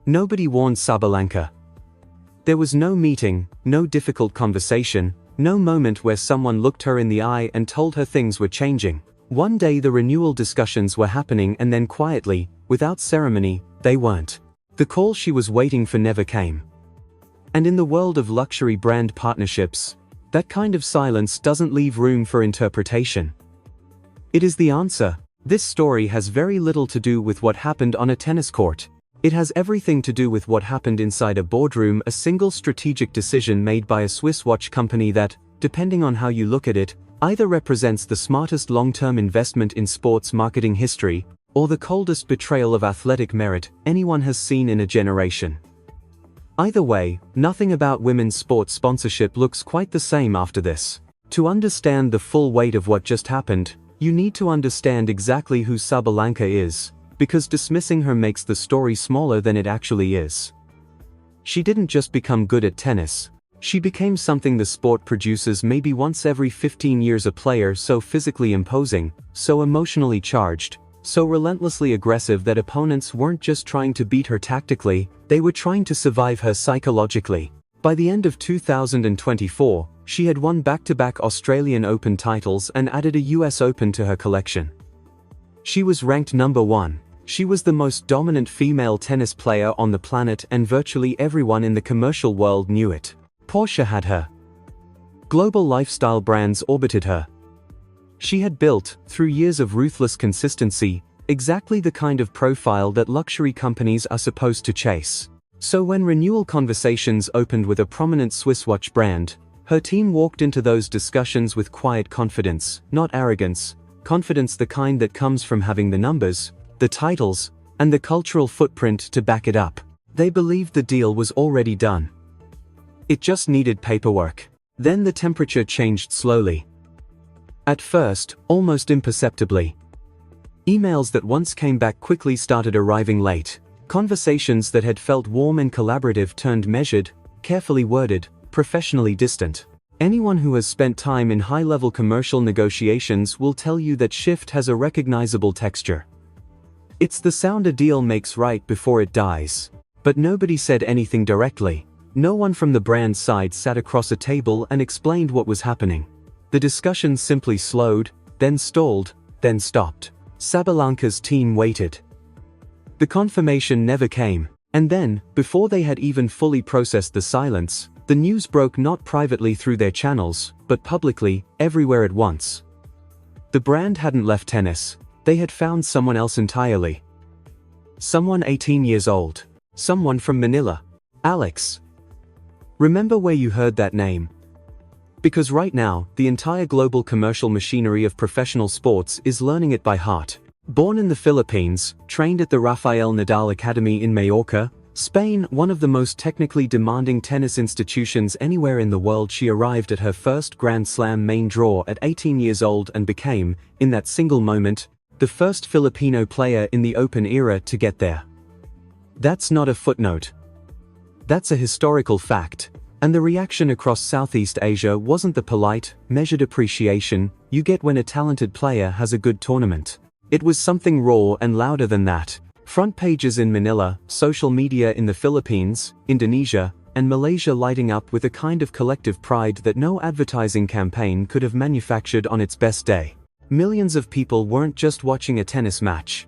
Nobody warned Sabalenka. There was no meeting, no difficult conversation, no moment where someone looked her in the eye and told her things were changing. One day the renewal discussions were happening and then quietly, without ceremony, they weren't. The call she was waiting for never came. And in the world of luxury brand partnerships, that kind of silence doesn't leave room for interpretation. It is the answer. This story has very little to do with what happened on a tennis court. It has everything to do with what happened inside a boardroom, a single strategic decision made by a Swiss watch company that, depending on how you look at it, either represents the smartest long-term investment in sports marketing history, or the coldest betrayal of athletic merit anyone has seen in a generation. Either way, nothing about women's sports sponsorship looks quite the same after this. To understand the full weight of what just happened, you need to understand exactly who Sabalenka is, because dismissing her makes the story smaller than it actually is. She didn't just become good at tennis. She became something the sport produces maybe once every 15 years, a player so physically imposing, so emotionally charged, so relentlessly aggressive that opponents weren't just trying to beat her tactically, they were trying to survive her psychologically. By the end of 2024, she had won back-to-back Australian Open titles and added a US Open to her collection. She was ranked number 1. She was the most dominant female tennis player on the planet, and virtually everyone in the commercial world knew it. Porsche had her. Global lifestyle brands orbited her. She had built, through years of ruthless consistency, exactly the kind of profile that luxury companies are supposed to chase. So when renewal conversations opened with a prominent Swiss watch brand, her team walked into those discussions with quiet confidence, not arrogance, confidence the kind that comes from having the numbers, the titles, and the cultural footprint to back it up. They believed the deal was already done. It just needed paperwork. Then the temperature changed slowly. At first, almost imperceptibly. Emails that once came back quickly started arriving late. Conversations that had felt warm and collaborative turned measured, carefully worded, professionally distant. Anyone who has spent time in high-level commercial negotiations will tell you that shift has a recognizable texture. It's the sound a deal makes right before it dies. But nobody said anything directly. No one from the brand side sat across a table and explained what was happening. The discussion simply slowed, then stalled, then stopped. Sabalenka's team waited. The confirmation never came. And then, before they had even fully processed the silence, the news broke, not privately through their channels, but publicly, everywhere at once. The brand hadn't left tennis. They had found someone else entirely. Someone 18 years old. Someone from Manila. Alex. Remember where you heard that name. Because right now, the entire global commercial machinery of professional sports is learning it by heart. Born in the Philippines, trained at the Rafael Nadal Academy in Majorca, Spain, one of the most technically demanding tennis institutions anywhere in the world, she arrived at her first Grand Slam main draw at 18 years old and became, in that single moment, the first Filipino player in the Open era to get there. That's not a footnote. That's a historical fact. And the reaction across Southeast Asia wasn't the polite, measured appreciation you get when a talented player has a good tournament. It was something raw and louder than that. Front pages in Manila, social media in the Philippines, Indonesia, and Malaysia lighting up with a kind of collective pride that no advertising campaign could have manufactured on its best day. Millions of people weren't just watching a tennis match.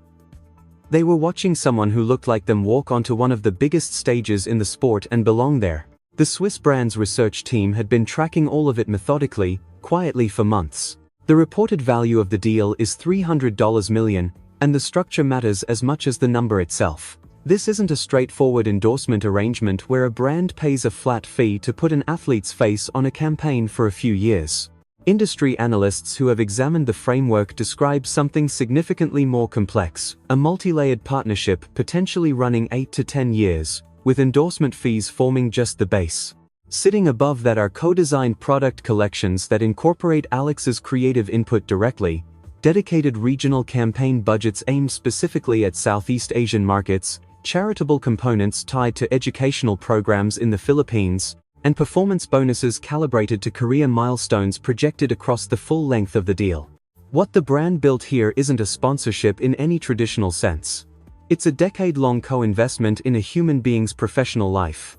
They were watching someone who looked like them walk onto one of the biggest stages in the sport and belong there. The Swiss brand's research team had been tracking all of it methodically, quietly for months. The reported value of the deal is $300 million, and the structure matters as much as the number itself. This isn't a straightforward endorsement arrangement where a brand pays a flat fee to put an athlete's face on a campaign for a few years. Industry analysts who have examined the framework describe something significantly more complex, a multi-layered partnership potentially running 8 to 10 years, with endorsement fees forming just the base. Sitting above that are co-designed product collections that incorporate Alex's creative input directly, dedicated regional campaign budgets aimed specifically at Southeast Asian markets, charitable components tied to educational programs in the Philippines, and performance bonuses calibrated to career milestones projected across the full length of the deal. What the brand built here isn't a sponsorship in any traditional sense. It's a decade-long co-investment in a human being's professional life.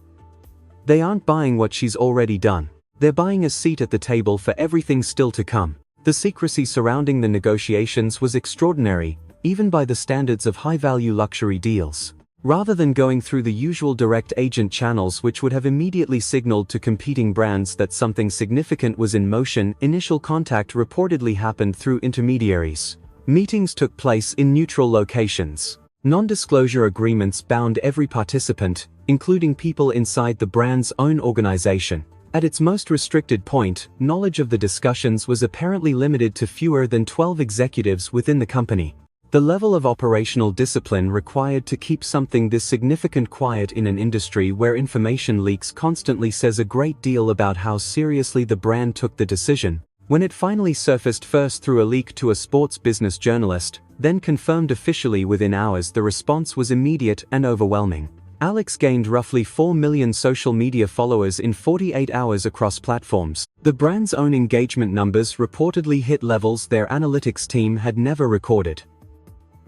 They aren't buying what she's already done. They're buying a seat at the table for everything still to come. The secrecy surrounding the negotiations was extraordinary, even by the standards of high-value luxury deals. Rather than going through the usual direct agent channels which would have immediately signaled to competing brands that something significant was in motion, initial contact reportedly happened through intermediaries. Meetings took place in neutral locations. Non-disclosure agreements bound every participant, including people inside the brand's own organization. At its most restricted point, knowledge of the discussions was apparently limited to fewer than 12 executives within the company. The level of operational discipline required to keep something this significant quiet in an industry where information leaks constantly says a great deal about how seriously the brand took the decision. When it finally surfaced first through a leak to a sports business journalist, then confirmed officially within hours, the response was immediate and overwhelming. Alex gained roughly 4 million social media followers in 48 hours across platforms. The brand's own engagement numbers reportedly hit levels their analytics team had never recorded.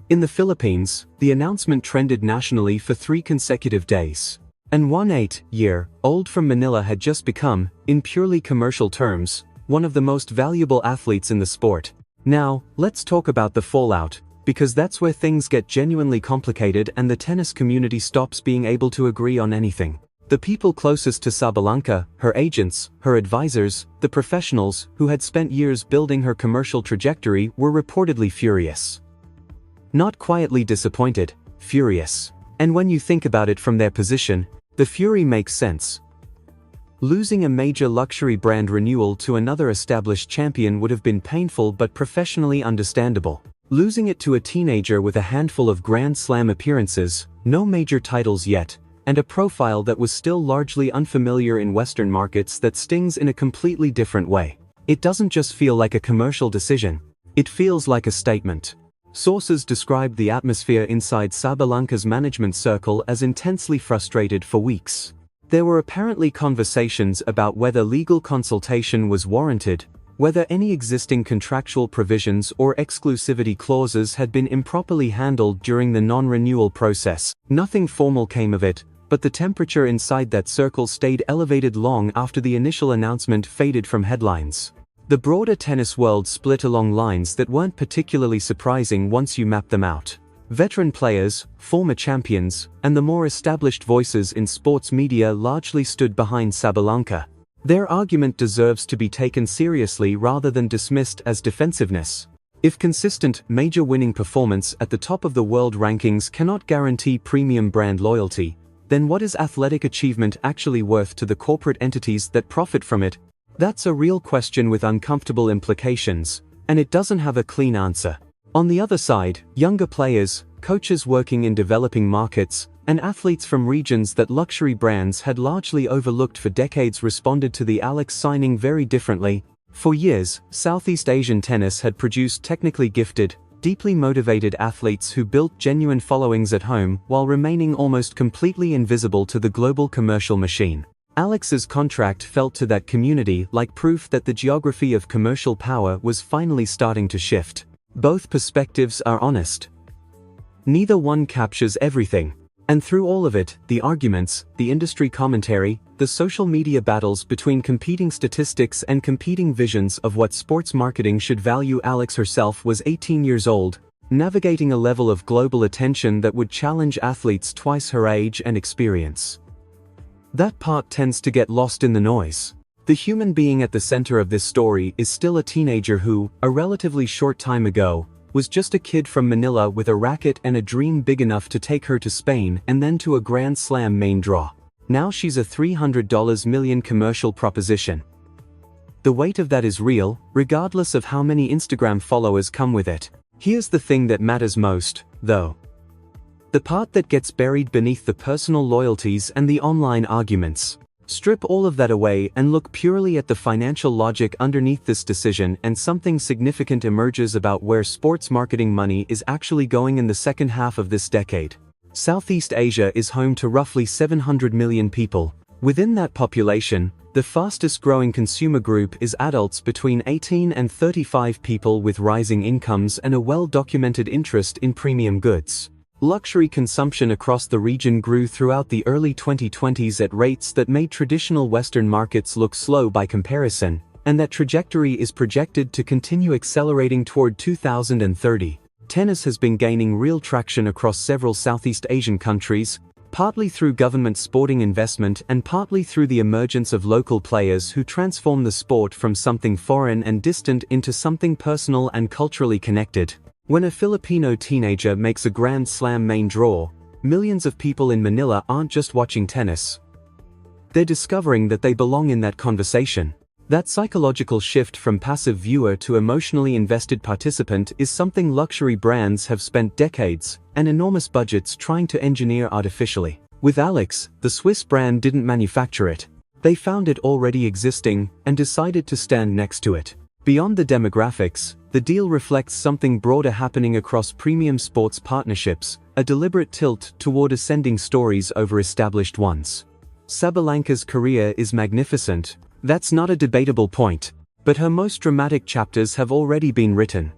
In the Philippines, the announcement trended nationally for 3 consecutive days. And one 8-year-old from Manila had just become, in purely commercial terms, one of the most valuable athletes in the sport. Now, let's talk about the fallout, because that's where things get genuinely complicated and the tennis community stops being able to agree on anything. The people closest to Sabalenka, her agents, her advisors, the professionals who had spent years building her commercial trajectory, were reportedly furious. Not quietly disappointed, furious. And when you think about it from their position, the fury makes sense. Losing a major luxury brand renewal to another established champion would have been painful but professionally understandable. Losing it to a teenager with a handful of Grand Slam appearances, no major titles yet, and a profile that was still largely unfamiliar in Western markets, that stings in a completely different way. It doesn't just feel like a commercial decision, it feels like a statement. Sources described the atmosphere inside Sabalenka's management circle as intensely frustrated for weeks. There were apparently conversations about whether legal consultation was warranted, whether any existing contractual provisions or exclusivity clauses had been improperly handled during the non-renewal process. Nothing formal came of it, but the temperature inside that circle stayed elevated long after the initial announcement faded from headlines. The broader tennis world split along lines that weren't particularly surprising once you map them out. Veteran players, former champions, and the more established voices in sports media largely stood behind Sabalenka. Their argument deserves to be taken seriously rather than dismissed as defensiveness. If consistent, major winning performance at the top of the world rankings cannot guarantee premium brand loyalty, then what is athletic achievement actually worth to the corporate entities that profit from it? That's a real question with uncomfortable implications, and it doesn't have a clean answer. On the other side, younger players, coaches working in developing markets, and athletes from regions that luxury brands had largely overlooked for decades responded to the Alex signing very differently. For years, Southeast Asian tennis had produced technically gifted, deeply motivated athletes who built genuine followings at home while remaining almost completely invisible to the global commercial machine. Alex's contract felt to that community like proof that the geography of commercial power was finally starting to shift. Both perspectives are honest. Neither one captures everything. And through all of it, the arguments, the industry commentary, the social media battles between competing statistics and competing visions of what sports marketing should value, Alex herself was 18 years old, navigating a level of global attention that would challenge athletes twice her age and experience. That part tends to get lost in the noise. The human being at the center of this story is still a teenager who, a relatively short time ago, was just a kid from Manila with a racket and a dream big enough to take her to Spain and then to a Grand Slam main draw. Now she's a $300 million commercial proposition. The weight of that is real, regardless of how many Instagram followers come with it. Here's the thing that matters most, though. The part that gets buried beneath the personal loyalties and the online arguments. Strip all of that away and look purely at the financial logic underneath this decision, and something significant emerges about where sports marketing money is actually going in the second half of this decade. Southeast Asia is home to roughly 700 million people. Within that population, the fastest growing consumer group is adults between 18 and 35, people with rising incomes and a well-documented interest in premium goods. Luxury consumption across the region grew throughout the early 2020s at rates that made traditional Western markets look slow by comparison, and that trajectory is projected to continue accelerating toward 2030. Tennis has been gaining real traction across several Southeast Asian countries, partly through government sporting investment and partly through the emergence of local players who transform the sport from something foreign and distant into something personal and culturally connected. When a Filipino teenager makes a Grand Slam main draw, millions of people in Manila aren't just watching tennis. They're discovering that they belong in that conversation. That psychological shift from passive viewer to emotionally invested participant is something luxury brands have spent decades and enormous budgets trying to engineer artificially. With Alex, the Swiss brand didn't manufacture it. They found it already existing and decided to stand next to it. Beyond the demographics, the deal reflects something broader happening across premium sports partnerships, a deliberate tilt toward ascending stories over established ones. Sabalenka's career is magnificent. That's not a debatable point. But her most dramatic chapters have already been written.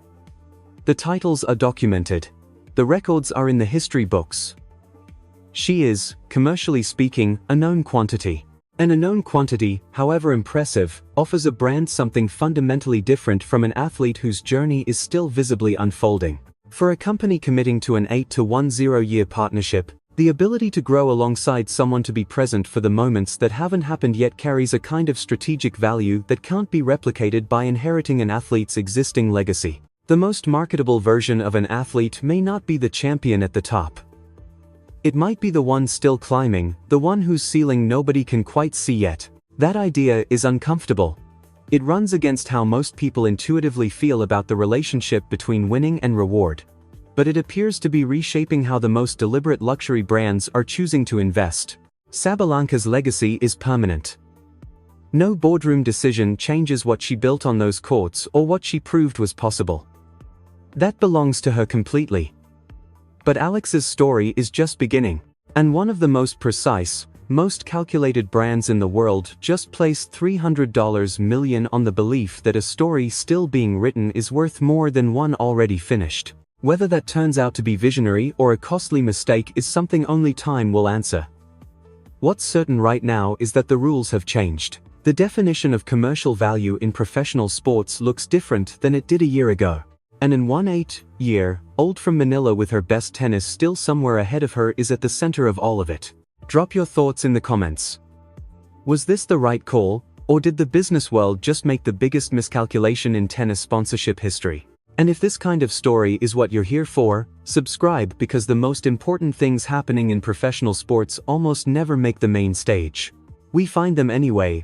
The titles are documented. The records are in the history books. She is, commercially speaking, a known quantity. And a known quantity, however impressive, offers a brand something fundamentally different from an athlete whose journey is still visibly unfolding. For a company committing to an 8 to 10-year partnership, the ability to grow alongside someone to be present for the moments that haven't happened yet carries a kind of strategic value that can't be replicated by inheriting an athlete's existing legacy. The most marketable version of an athlete may not be the champion at the top. It might be the one still climbing, the one whose ceiling nobody can quite see yet. That idea is uncomfortable. It runs against how most people intuitively feel about the relationship between winning and reward. But it appears to be reshaping how the most deliberate luxury brands are choosing to invest. Sabalenka's legacy is permanent. No boardroom decision changes what she built on those courts or what she proved was possible. That belongs to her completely. But Alex's story is just beginning. And one of the most precise, most calculated brands in the world just placed $300 million on the belief that a story still being written is worth more than one already finished. Whether that turns out to be visionary or a costly mistake is something only time will answer. What's certain right now is that the rules have changed. The definition of commercial value in professional sports looks different than it did a year ago. And in 18-year-old from Manila with her best tennis still somewhere ahead of her is at the center of all of it. Drop your thoughts in the comments. Was this the right call, or did the business world just make the biggest miscalculation in tennis sponsorship history? And if this kind of story is what you're here for, subscribe because the most important things happening in professional sports almost never make the main stage. We find them anyway,